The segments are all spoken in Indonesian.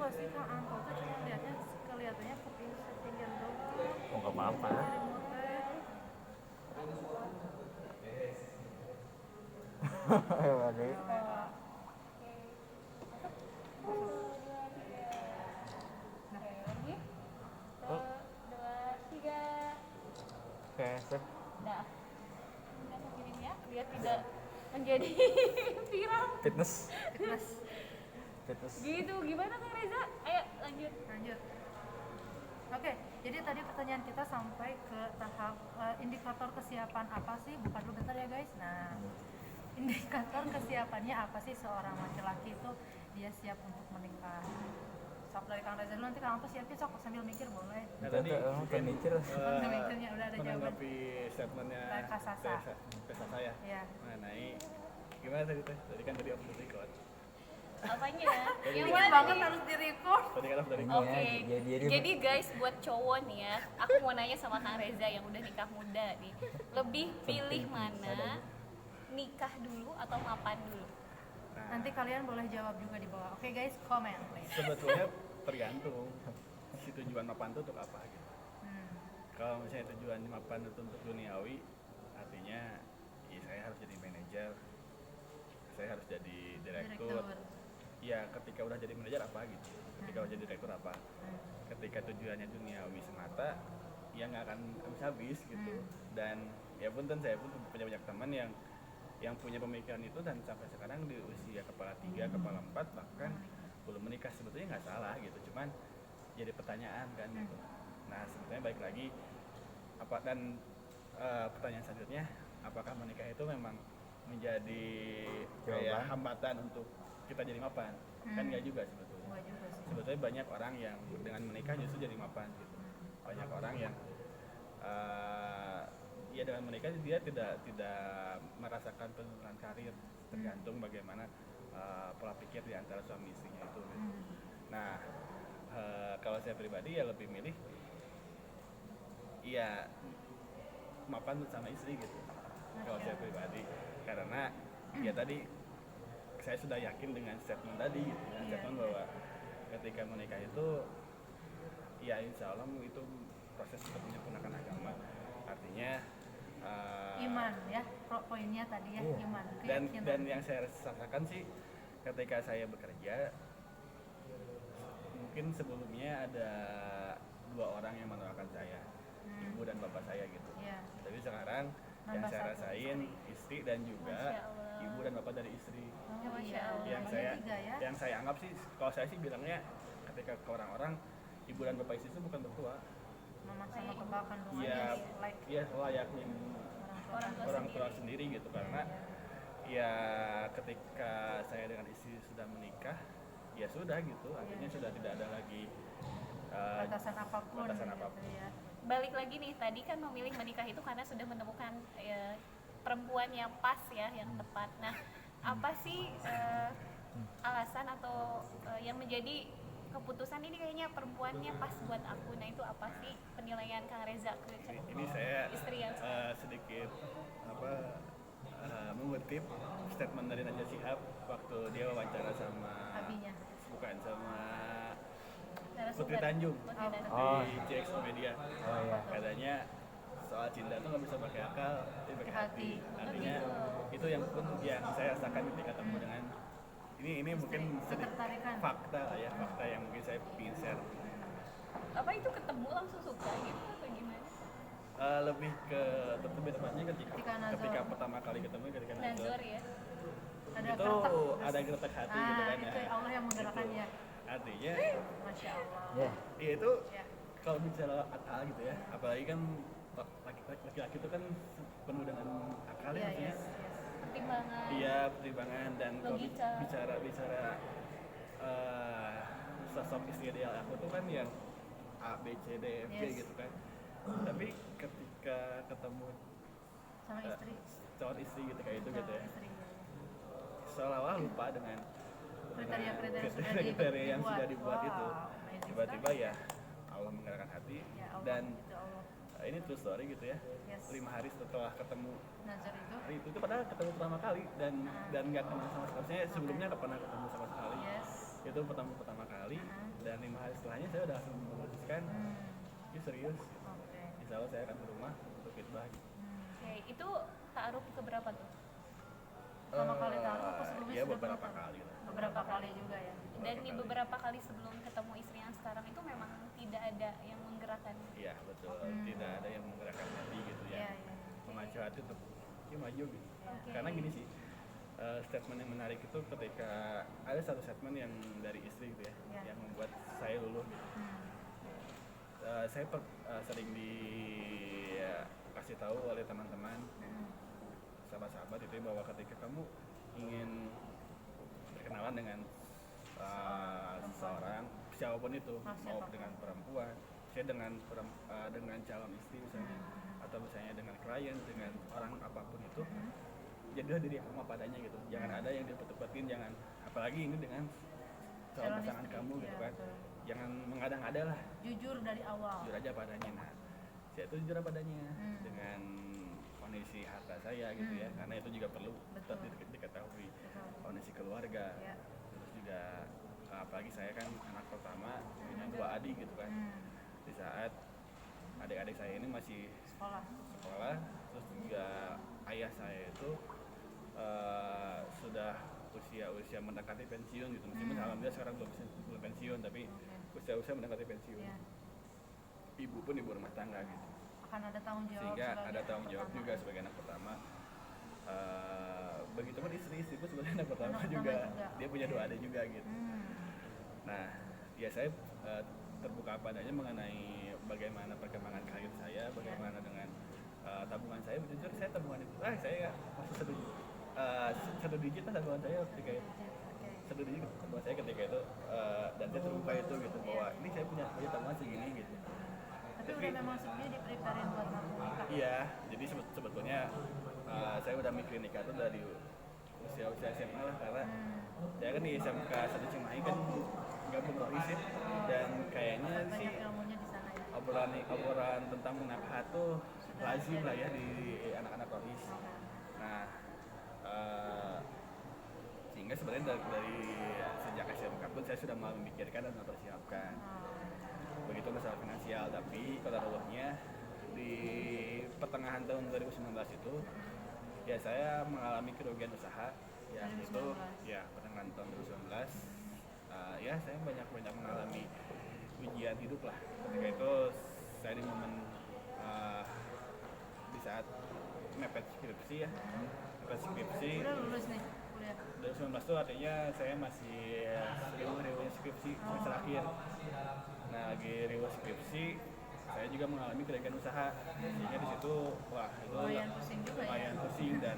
gak sih Kang Anto tuh cuma kelihatannya ketinggian doang. Oh nggak apa-apa. Remote. Oh, oke, sip. Nah, kita pikirin ya, biar tidak menjadi viral. Fitness. Gitu, gimana Kang Reza? Ayo lanjut. Oke, jadi tadi pertanyaan kita sampai ke tahap indikator kesiapan apa sih? Buka dulu bentar ya guys. Nah, indikator kesiapannya apa sih seorang laki-laki itu dia siap untuk menikah? Sok dari Kang Reza dulu, nanti Kang Anto siapnya sok sambil mikir boleh. Nah, tadi Kayak mikir. Mikirnya udah ada jawaban. menanggapi statementnya Kak Sasa. Sasa ya. Iya. Mengenai gimana tadi teh? Tadi kan tadi off the record. Apanya? Yang Dingin mana banget nih? harus di-record. Tadi kan off the Oke, record. jadi guys buat cowok nih ya, aku mau nanya sama Kang Reza yang udah nikah muda nih, lebih pilih mana, nikah dulu atau mapan dulu? Nah, Nanti kalian boleh jawab juga di bawah. Oke guys, comment please. sebetulnya tergantung si tujuan mapan itu untuk apa gitu. Kalau misalnya tujuan mapan itu untuk duniawi, artinya ya saya harus jadi manajer, saya harus jadi direktur. Ya ketika udah jadi manajer apa gitu, ketika udah jadi direktur apa, ketika tujuannya duniawi semata, ya nggak akan habis gitu. Dan ya punten saya pun punya banyak teman yang punya pemikiran itu dan sampai sekarang di usia kepala 3, kepala 4 bahkan belum menikah. Sebetulnya nggak salah gitu, cuman jadi pertanyaan kan gitu. Nah sebetulnya balik lagi apa dan pertanyaan selanjutnya, apakah menikah itu memang menjadi kayak hambatan untuk kita jadi mapan? Kan nggak juga sebetulnya. Enggak juga sih. Sebetulnya banyak orang yang dengan menikah justru jadi mapan gitu. Banyak orang yang ya dengan menikah dia tidak merasakan penurunan karir, tergantung bagaimana pola pikir di antara suami istrinya itu gitu. Nah kalau saya pribadi ya lebih milih ya mapan bersama istri gitu kalau saya pribadi, karena ya tadi saya sudah yakin dengan statement tadi gitu, dengan statement bahwa ketika menikah itu ya insya Allah itu proses untuk menyempurnakan agama, artinya Iman ya, poinnya tadi ya, iman. dan yang saya rasakan sih ketika saya bekerja, mungkin sebelumnya ada 2 orang yang mendoakan saya, ibu dan bapak saya gitu. Iya. Tapi sekarang yang Nambah saya satu, rasain istri dan juga Masya Allah. ibu dan bapak dari istri. Ya, Masya Allah. Yang Namanya saya 3 ya. yang saya anggap sih, kalau saya sih bilangnya ketika ke orang-orang ibu dan bapak istri itu bukan mertua. Mama sama bapak kandungannya Iya, like iya layaknya orang tua sendiri gitu, karena ya ketika saya dengan istri sudah menikah ya sudah gitu, artinya sudah tidak ada lagi batasan apapun. batasan gitu apapun. ya. Balik lagi nih, tadi kan memilih menikah itu karena sudah menemukan perempuan yang pas ya, yang tepat. Nah, apa sih alasan atau yang menjadi keputusan ini kayaknya perempuannya pas buat aku? Nah itu apa sih penilaian Kang Reza ke Ini saya istri yang sedikit mengutip statement dari Najwa Shihab waktu dia wawancara sama Abinya. bukan sama narasumber? Putri Tanjung Putri Tanjung. Oh. di CX Media. Oh iya. Katanya soal cinta tuh nggak bisa pakai akal, tapi pakai hati. Artinya itu yang pun yang saya rasakan ketika ketemu dengan ini mungkin sedikit Ketertarikan. fakta lah ya, fakta yang mungkin saya ingin share. Apa itu ketemu langsung suka gitu atau gimana? Lebih ke lebih tepatnya ketika pertama kali ketemu ketika Nazor ya. Ada itu gertak. ada gertak hati gitu kan ya. Itu Allah yang menggerakkannya. Artinya Masya Allah. Ya. ya itu Ya. kalau bicara akal gitu ya, apalagi kan laki-laki itu kan penuh dengan akal ya, Iya, maksudnya yes. Pertimbangan. iya pertimbangan. Dan kalau Logika. bicara sosok istri ideal aku tuh kan yang A, B, C, D, F, G Yes. gitu kan. Tapi ketika ketemu Sama istri. calon istri gitu kayak itu gitu ya, Istri. seolah-olah lupa dengan Kriteria-kriteria yang sudah dibuat itu. Wow, amazing Tiba-tiba sekali. ya Allah menggerakkan hati Ya Allah, dan itu Allah. ini true story gitu ya. Yes. 5 hari setelah ketemu Nazar itu. hari itu padahal ketemu pertama kali dan nggak kenal sama sekali. Saya sebelumnya nggak pernah ketemu sama sekali. Yes. Itu pertama kali, dan 5 hari setelahnya saya udah langsung memutuskan ini serius. Oke. Insya Allah saya akan ke rumah untuk khidbah. Oke, itu ta'aruf keberapa tuh? Pertama kali taruh apa sebelumnya Ya sudah beberapa pernah? kali lah. Beberapa kali juga ya. Dan di beberapa kali sebelum ketemu istri yang sekarang itu memang tidak ada yang menggerakkan. Iya betul, tidak ada yang menggerakkan hati gitu Iya, ya, iya. memacu hati untuk ya maju gitu. Oke. Karena gini sih, statement yang menarik itu ketika ada satu statement yang dari istri gitu ya, Iya. yang membuat saya luluh gitu. Saya sering dikasih tahu oleh teman-teman, sahabat-sahabat itu bahwa ketika kamu ingin berkenalan dengan seseorang, siapapun itu, mau siapapun. dengan perempuan, saya dengan calon istri misalnya, atau misalnya dengan klien, dengan orang apapun itu, jadilah diri kamu apa adanya gitu. Jangan ada yang dipet-petin, jangan, apalagi ini dengan calon Calon pasangan istri, kamu gitu iya, kan. betul. Jangan mengada-ngada lah, Jujur dari awal. jujur aja padanya. Nah, saya itu jujur apa adanya dengan kondisi harta saya gitu ya, karena itu juga perlu tetap Betul. diketahui Betul. kondisi keluarga. Ya. Terus juga apalagi saya kan anak pertama, punya 2 adik gitu kan. Di saat adik-adik saya ini masih Sekolah. sekolah, terus juga ayah saya itu sudah usia mendekati pensiun gitu. Meskipun alhamdulillah sekarang belum pensiun, tapi usia mendekati pensiun. Ya. Ibu pun ibu rumah tangga gitu, Akan ada tanggung jawab. sehingga sebagai ada tanggung anak jawab pertama. juga sebagai anak pertama. Begitupun istri-istriku sebenarnya anak pertama Anak pertama juga, juga, dia punya oke. 2 adik juga gitu. Nah, ya saya terbuka apa adanya mengenai bagaimana perkembangan karir saya, bagaimana dengan tabungan saya. Jujur saya tabungan itu, saya masih satu digit lah tabungan saya ketika itu. Oke. Satu digit tabungan saya ketika itu, dan saya terbuka itu gitu bahwa ini saya punya tabungan segini gitu. Tapi udah memang sebenarnya di-preparein buat nikah. Iya, jadi sebetulnya saya udah mikirin nikah tuh dari usia SMA lah, karena saya kan di SMK 1 Cimahi kan gabung rohis ya, dan kayaknya sih Banyak ilmunya di sana ya. obrolan tentang munakahat tuh lazim lah ya di anak-anak rohis. Nah, sehingga sebenarnya dari sejak SMK pun saya sudah memikirkan dan mempersiapkan. Begitu masalah finansial, tapi kalau Allahnya di pertengahan tahun 2019 itu ya saya mengalami kerugian usaha, yang itu 2019. ya pertengahan tahun 2019. Ya saya banyak mengalami ujian hidup lah. Ketika itu saya di momen di saat mepet skripsi ya, mepet skripsi. Udah lulus nih kuliah. 2019 itu artinya saya masih riwuh skripsi semester akhir. Nah, lagi riwuh skripsi, saya juga mengalami kerugian usaha, sehingga di situ wah itu Lumayan pusing juga ya. lumayan pusing, dan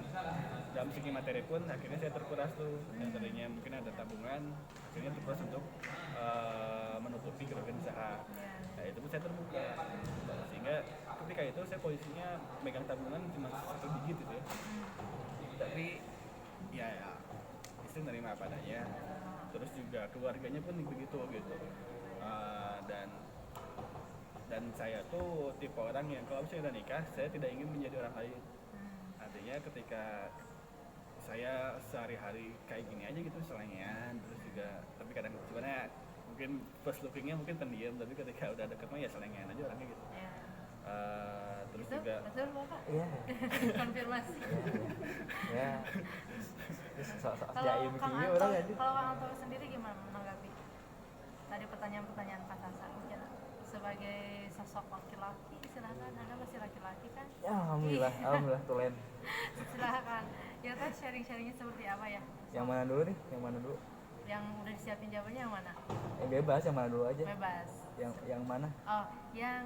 dalam segi materi pun akhirnya saya terkuras tuh. Yang tadinya mungkin ada tabungan, akhirnya terkuras untuk menutupi kerugian usaha. Ya. Nah, itu pun saya terbuka, sehingga ketika itu saya posisinya megang tabungan cuma 1 digit gitu ya. Tapi ya istri nerima apa adanya, terus juga keluarganya pun begitu gitu. Dan saya tuh tipe orang yang kalau misalnya udah nikah, saya tidak ingin menjadi orang lain. Artinya ketika saya sehari-hari kayak gini aja gitu, selengean, terus juga, tapi kadang sebenarnya mungkin first lookingnya mungkin pendiam, tapi ketika udah deket mah ya selengean aja orangnya gitu. Ya. Terus Betul, juga betul Bapak. Iya. Konfirmasi. Ya. Sok-sok Kalau jaim Kang kieu Anto, orang aja. kalau Kang Anto sendiri gimana menanggapi tadi pertanyaan-pertanyaan Kak Sasa? Mungkin sebagai sosok laki-laki, silakan. Anda masih laki-laki kan? Ya alhamdulillah tulen. Silakan. Ya kan sharing-sharingnya seperti apa ya? Yang mana dulu nih? Yang mana dulu? Yang udah disiapin jawabannya yang mana? Bebas, yang mana dulu aja? Bebas. Yang mana? Oh, yang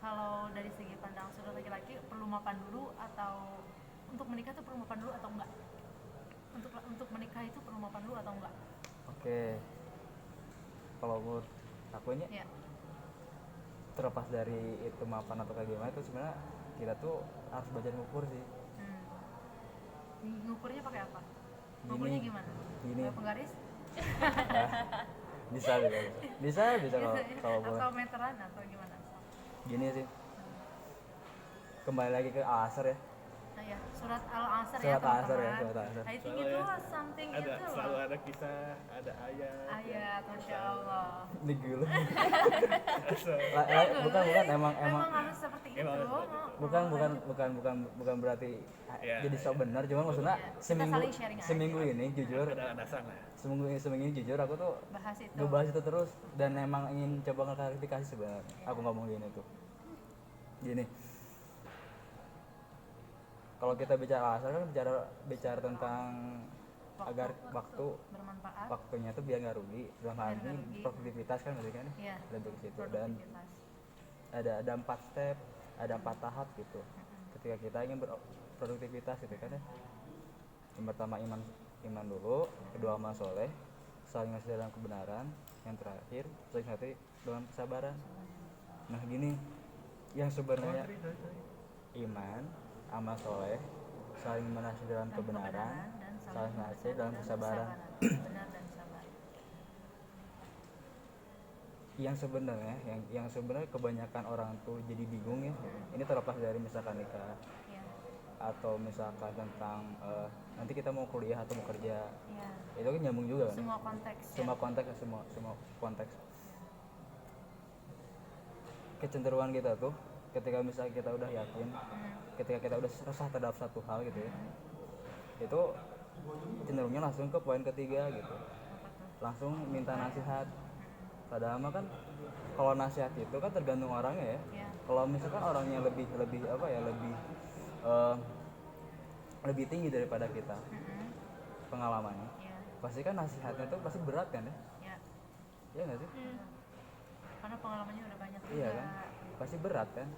kalau dari segi pandang sudut laki-laki perlu mapan dulu, atau untuk menikah tuh perlu mapan dulu atau enggak? Untuk menikah itu perlu mapan dulu atau enggak? Oke. Kalau menurut akunya Ya. terlepas dari itu mapan atau kayak gimana, itu sebenarnya kita tuh harus belajar ngukur sih. Ngukurnya pakai apa? Gini. Ngukurnya gimana? Gini. Pakai penggaris? Bisa kalau boleh. Atau meteran atau gimana? Gini sih, kembali lagi ke asar ya. Nah ya, surat Al-Asr ya Sholat asar ya, teman-teman. sholat asar. I think Selalu itu ya. something Ada itu selalu loh. ada kisah, ada ayat. Ayat, masya Allah. Ini gila. Asal. Bukan emang Emang harus seperti itu. Emang harus seperti itu. bukan berarti Iya, jadi sok iya. benar, cuman maksudnya Iya, kita seminggu saling sharing aja. seminggu ini jujur Ada landasan lah. seminggu ini jujur aku tuh Bahas itu. ngebahas itu terus dan emang ingin coba ngeklarifikasi sebenarnya. Aku ngomong gini tuh. Gini. Kalau kita bicara asal kan bicara tentang agar waktu bermanfaat. waktunya tuh biar nggak rugi dalam hal Biar nggak ini rugi. produktivitas kan berarti kan Iya. bentuk situ dan Produktivitas. ada 4 step, ada 4 tahap gitu ketika kita ingin berproduktivitas gitu kan ya. Yang pertama iman dulu, kedua amal soleh, saling ngasih dalam kebenaran, yang terakhir saling hati dalam kesabaran. Nah gini, yang sebenarnya iman, amal soleh, saling menasih dalam kebenaran, dan saling ngasih dalam kesabaran. Benar dan sabar. Yang sebenarnya kebanyakan orang tuh jadi bingung ya. Ini terlepas dari misalkan nikah Iya. atau misalkan tentang nanti kita mau kuliah atau mau kerja, Iya. itu kan nyambung juga kan. Semua konteks. Semua konteks semua konteks. Kecenderungan kita tuh ketika misalnya kita udah yakin, ketika kita udah resah terhadap satu hal gitu ya, itu cenderungnya langsung ke poin ketiga gitu, langsung minta nasihat. Padahal mah kan kalau nasihat itu kan tergantung orangnya ya. Iya. Kalau misalkan orangnya lebih apa ya, lebih tinggi daripada kita pengalamannya, Iya. pasti kan nasihatnya tuh pasti berat kan ya. Iya. Iya nggak sih? Karena pengalamannya udah banyak juga. Iya kan, pasti berat kan.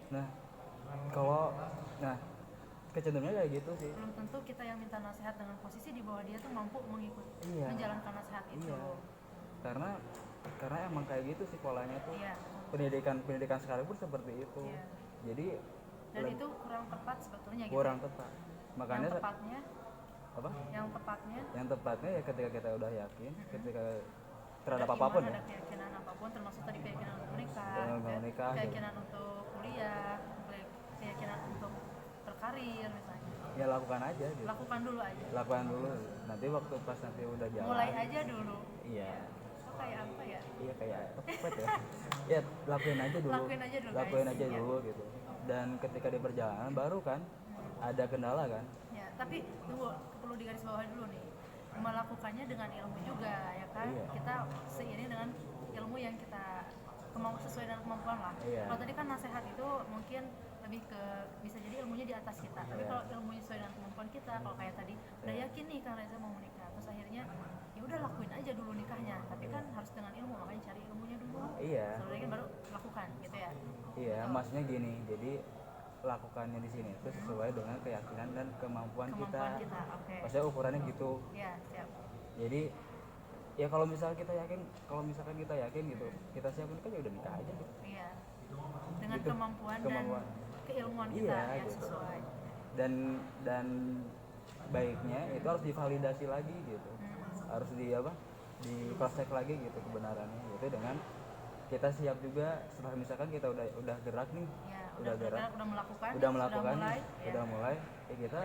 Nah kecenderungannya kayak gitu sih. Belum tentu kita yang minta nasihat dengan posisi di bawah dia tuh mampu mengikuti Iya. menjalankan nasihat itu. Iya. Karena emang kayak gitu sih polanya tuh. Iya. Pendidikan sekarang pun seperti itu. Iya. Jadi Dan itu kurang tepat sebetulnya gitu. kurang tepat. Makanya yang tepatnya apa? Yang tepatnya ya ketika kita udah yakin, ketika terhadap ada apapun iman, ya. ada keyakinan apapun, termasuk tadi keyakinan untuk menikah, Mau menikah, keyakinan untuk kuliah, keyakinan untuk berkarir misalnya. Ya lakukan aja gitu. Lakukan dulu aja. Lakukan dulu. Nanti waktu pas nanti udah jalan. Mulai aja dulu. Iya. Oh, kayak apa ya? Iya kayak tepet ya. Ya lakuin aja dulu. Lakuin aja dulu, Lakuin guys. aja Iya. dulu gitu. Dan ketika di perjalanan baru kan ada kendala kan. Ya, tapi tunggu, perlu digarisbawahi dulu nih. Melakukannya dengan ilmu juga ya kan. Iya. Kita seiring dengan ilmu yang kita sesuai dengan kemampuan lah. Iya. Kalau tadi kan nasihat itu mungkin lebih ke bisa jadi ilmunya di atas kita. Tapi Iya. kalau ilmunya sesuai dengan kemampuan kita, kalau kayak tadi udah Iya. yakin nih Kang Reza mau menikah, terus akhirnya ya udah lakuin aja dulu nikahnya. Tapi kan harus dengan ilmu, makanya cari ilmunya dulu. Iya. Setelah itu baru lakukan gitu ya. Iya, Betul. maksudnya gini. Jadi lakukannya di sini itu sesuai dengan keyakinan dan kemampuan kita. Oke. Maksudnya ukurannya gitu. Ya, siap. Jadi ya kalau misalkan kita yakin gitu, kita siap nikah ya udah nikah aja gitu. Iya. Dengan Itu, kemampuan kemampuan. dan keilmuan kita Iya, yang gitu. sesuai. Dan baiknya itu harus divalidasi lagi gitu. Harus di cross check lagi gitu kebenarannya gitu dengan kita siap juga setelah misalkan kita udah gerak nih, Ya, udah gerak, udah melakukan, udah melakukan, mulai, udah mulai, ya kita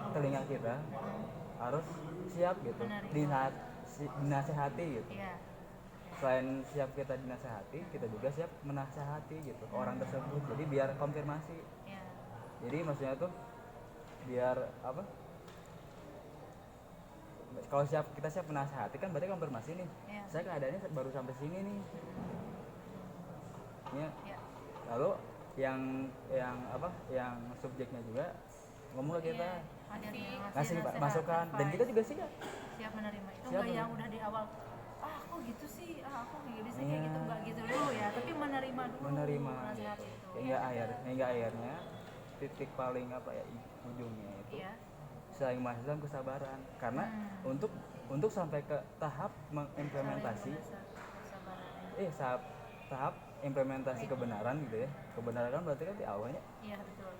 telinga kita harus siap gitu, Menerima. dinasehati gitu. Iya. Selain siap kita dinasehati, kita juga siap menasehati gitu ke orang tersebut. Jadi biar konfirmasi. Iya. Jadi maksudnya tuh biar apa? Kalau kita siap menasehati kan berarti konfirmasi nih. Iya. Saya keadaannya baru sampai sini nih. Ya. Iya. Lalu yang subjeknya juga ngomong ke kita, Ada yang ngasih nasihat, masukan dan advice. kita juga siap. siap menerima itu Siap enggak yang menerima. udah di awal aku gitu sih aku gini sih Iya. kayak gitu enggak gitu dulu ya tapi menerima dulu Menerima nasihat gitu. itu Hingga akhirnya titik paling apa ya ujungnya itu iya saling masih dalam kesabaran karena untuk sampai ke tahap mengimplementasi tahap implementasi kebenaran gitu ya. Kebenaran kan berarti kan di awalnya iya betul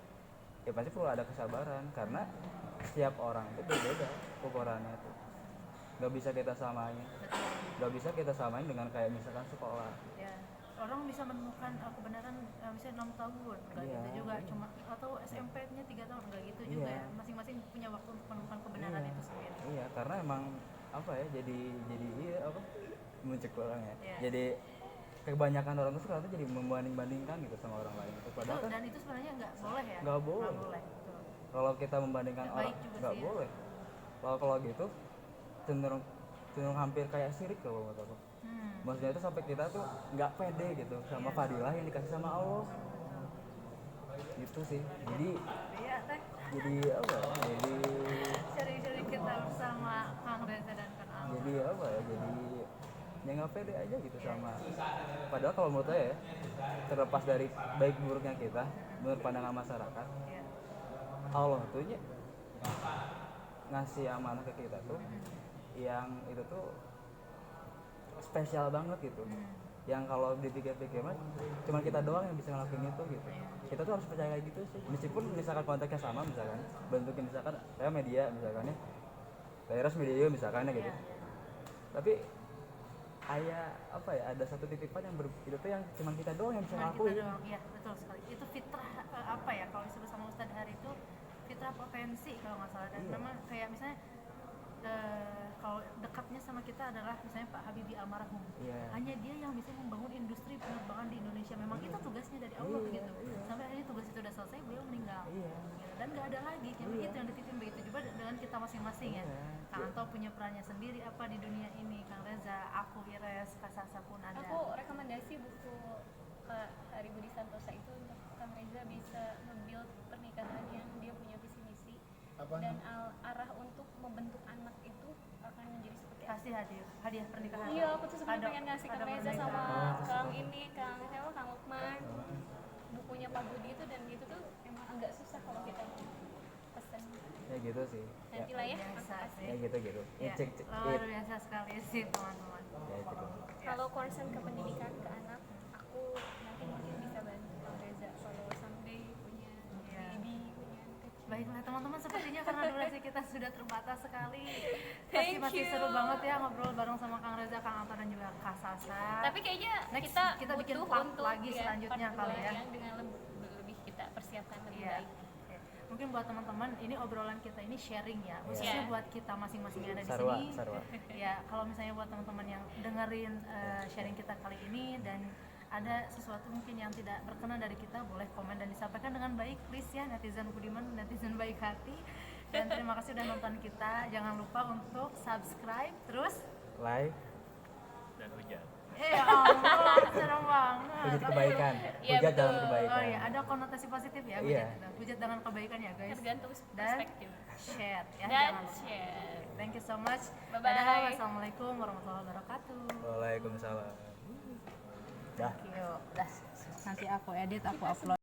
ya pasti perlu ada kesabaran karena setiap orang itu berbeda ukurannya tuh. Gak bisa kita samain. betul Gak bisa kita samain dengan kayak misalkan sekolah. ya orang bisa menemukan kebenaran misalnya 6 tahun enggak Iya. gitu juga cuma atau SMP-nya 3 tahun enggak gitu juga Iya. ya masing-masing waktu untuk menemukan kebenaran itu sendiri. Iya, karena emang apa ya, jadi iya apa muncul orang ya. Iya. Jadi kebanyakan orang tuh sekarang tuh jadi membanding-bandingkan gitu sama orang lain. Itu padahal Itu, kan dan itu sebenarnya nggak boleh ya. nggak boleh. Nggak boleh. Betul. Kalau kita membandingkan Nggak orang baik juga nggak sih ya. boleh. Kalau gitu cenderung hampir kayak syirik kalau menurut aku. Maksudnya itu sampai kita tuh nggak pede gitu sama fadilah yang dikasih sama Allah. Gitu sih. Jadi Iya teh. apa ya? Cari-cari kita bersama Kang Reza dan Kang Al. Jadi apa ya? Jadi ya nggak pede aja gitu sama. Padahal kalau menurut saya ya, terlepas dari baik buruknya kita, menurut pandangan masyarakat, Iya. Allah tuh ngasih amanah ke kita tuh yang itu tuh spesial banget gitu. Yang kalau dipikir-pikir mah cuma kita doang yang bisa ngelakuin itu gitu. Kita tuh harus percaya kayak gitu sih. Meskipun misalkan konteksnya sama misalkan, bentuknya misalkan kayak media misalkan ya. Teras media misalkan ya gitu. Tapi kayak apa ya, ada satu titipan yang itu tuh yang cuma kita doang yang bisa Cuman kita ngelakuin. doang, iya betul sekali. Itu fitrah apa ya kalau disebut sama Ustadz Hari itu fitrah potensi kalau nggak salah. Dan Iya. memang kayak misalnya kalau dekatnya sama kita adalah misalnya Pak Habibie almarhum. Iya. Hanya dia yang bisa membangun industri penerbangan di Indonesia. Memang itu tugasnya dari Allah Iya, gitu. iya. Sampai akhirnya tugas itu udah selesai, beliau meninggal. Iya. Gitu. Dan nggak ada lagi. Yang Iya. itu yang dititipin begitu juga dengan kita masing-masing ya. Iya. Kang Anto punya perannya sendiri apa di dunia ini. Kang Reza, aku Ires, Kak Sasa pun ada. Aku rekomendasi buku Kak Hari Budi Santosa itu untuk Kang Reza bisa nge-build pernikahan yang dia punya visi misi dan arah untuk membentuk anak itu akan menjadi seperti apa. Kasih hadiah pernikahan. Iya, aku tuh sebenarnya Ada- pengen ngasih Kang ada Reza sama pernikahan. Kang ini, Kang siapa, Kang Lukman, bukunya Pak Budi itu, dan itu tuh emang agak susah kalau kita pesen. Ya gitu sih. Ya, Nanti lah ya, Biasa aku kasih. ya gitu. Ya, Ya, cek luar biasa sekali sih teman-teman. Ya itu. Kalau concern ke pendidikan ke anak, aku nanti mungkin bisa bantu Kang Reza kalau someday punya Iya. baby, punya anak kecil. Baiklah teman-teman, sepertinya karena durasi kita sudah terbatas sekali. Pasti Thank masih you. seru banget ya ngobrol bareng sama Kang Reza, Kang Anto dan juga Kak Sasa. Tapi kayaknya Next, kita bikin butuh part untuk lagi ya, selanjutnya part kali dua ya. yang dengan lebih kita persiapkan lebih Iya. baik. Oke. Mungkin buat teman-teman ini obrolan kita ini sharing ya, khususnya Iya. buat kita masing-masing yang ada di Sarwa, sini. sarwa. Ya, kalau misalnya buat teman-teman yang dengerin sharing kita kali ini dan ada sesuatu mungkin yang tidak berkenan dari kita, boleh komen dan disampaikan dengan baik, please ya, netizen budiman, netizen baik hati. Dan terima kasih udah nonton kita. Jangan lupa untuk subscribe terus. Like, Dan hujan. Ya Allah, serem banget. puji kebaikan. Iya, Hujat dalam betul. kebaikan. Oh iya, ada konotasi positif ya, Iya. hujat dengan kebaikan ya guys. Tergantung Dan perspektif. share ya. Dan jangan lupa. share. Thank you so much. Bye-bye. Dadah, wassalamualaikum warahmatullahi wabarakatuh. Waalaikumsalam. Dah. Thank you. Dah. Nanti aku edit, aku upload.